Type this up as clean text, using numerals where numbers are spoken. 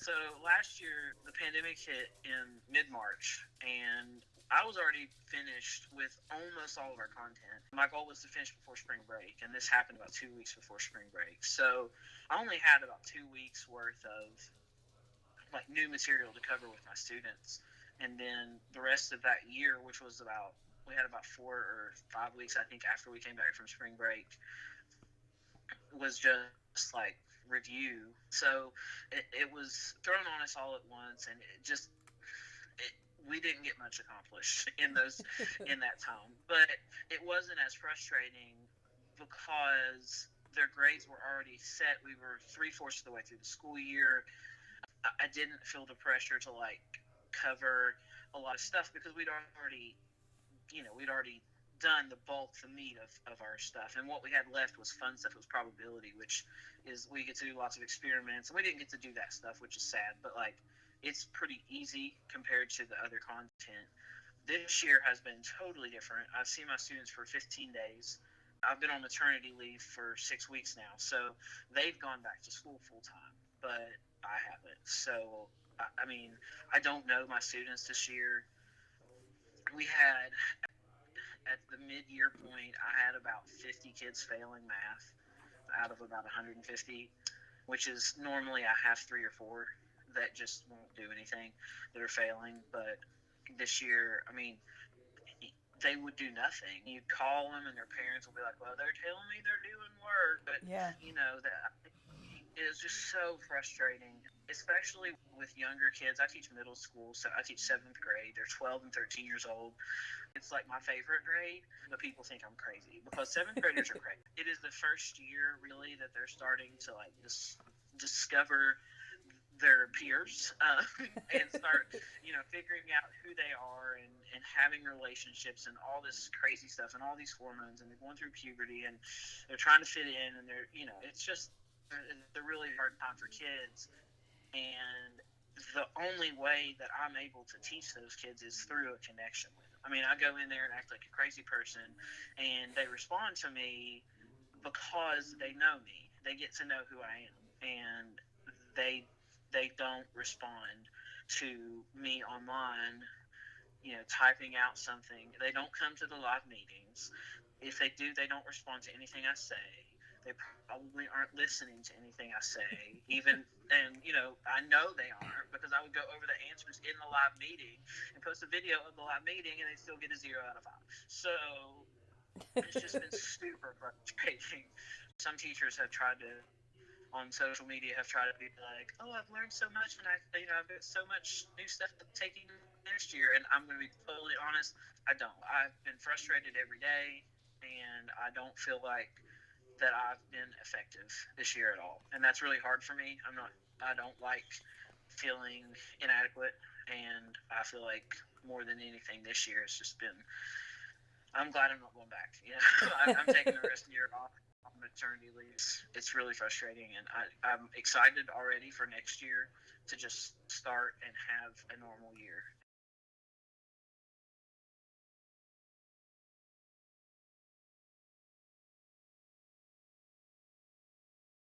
So last year, the pandemic hit in mid-March, and I was already finished with almost all of our content. My goal was to finish before spring break, and this happened about 2 weeks before spring break. So I only had about 2 weeks worth of like new material to cover with my students, and then the rest of that year, which was about we had about 4 or 5 weeks, I think, after we came back from spring break, was just like review. So it was thrown on us all at once, and we didn't get much accomplished in that time. But it wasn't as frustrating because their grades were already set. We were 3/4 of the way through the school year. I didn't feel the pressure to like cover a lot of stuff because we'd already done the meat of our stuff, and what we had left was fun stuff. It was probability, which is we get to do lots of experiments, and we didn't get to do that stuff, which is sad, but like it's pretty easy compared to the other content. This year has been totally different. I've seen my students for 15 days. I've been on maternity leave for 6 weeks now, so they've gone back to school full time, but I haven't. So I mean, I don't know my students this year. We had at the mid-year point, I had about 50 kids failing math out of about 150, which is normally I have 3 or 4 that just won't do anything, that are failing. But this year, I mean, they would do nothing. You'd call them, and their parents will be like, "Well, they're telling me they're doing work," but Yeah. that it is just so frustrating, especially with younger kids. I teach middle school, so I teach 7th grade. They're 12 and 13 years old. It's like my favorite grade, but people think I'm crazy because 7th graders are crazy. It is the first year really that they're starting to like discover their peers and start figuring out who they are, and having relationships and all this crazy stuff and all these hormones, and they're going through puberty, and they're trying to fit in, and it's just it's a really hard time for kids. And the only way that I'm able to teach those kids is through a connection with them. I mean, I go in there and act like a crazy person, and they respond to me because they know me. They get to know who I am, and they they don't respond to me online, typing out something. They don't come to the live meetings. If they do, they don't respond to anything I say. They probably aren't listening to anything I say, even, and I know they aren't, because I would go over the answers in the live meeting and post a video of the live meeting, and they still get a 0 out of 5. So it's just been super frustrating. Some teachers have tried to, on social media, have tried to be like, "Oh, I've learned so much, and I've got so much new stuff to taking next year." And I'm going to be totally honest, I don't. I've been frustrated every day, and I don't feel like that I've been effective this year at all, and that's really hard for me. I don't like feeling inadequate, and I feel like more than anything this year it's just been. I'm glad I'm not going back. I'm taking the rest of the year off on maternity leave. It's really frustrating, and I'm excited already for next year to just start and have a normal year.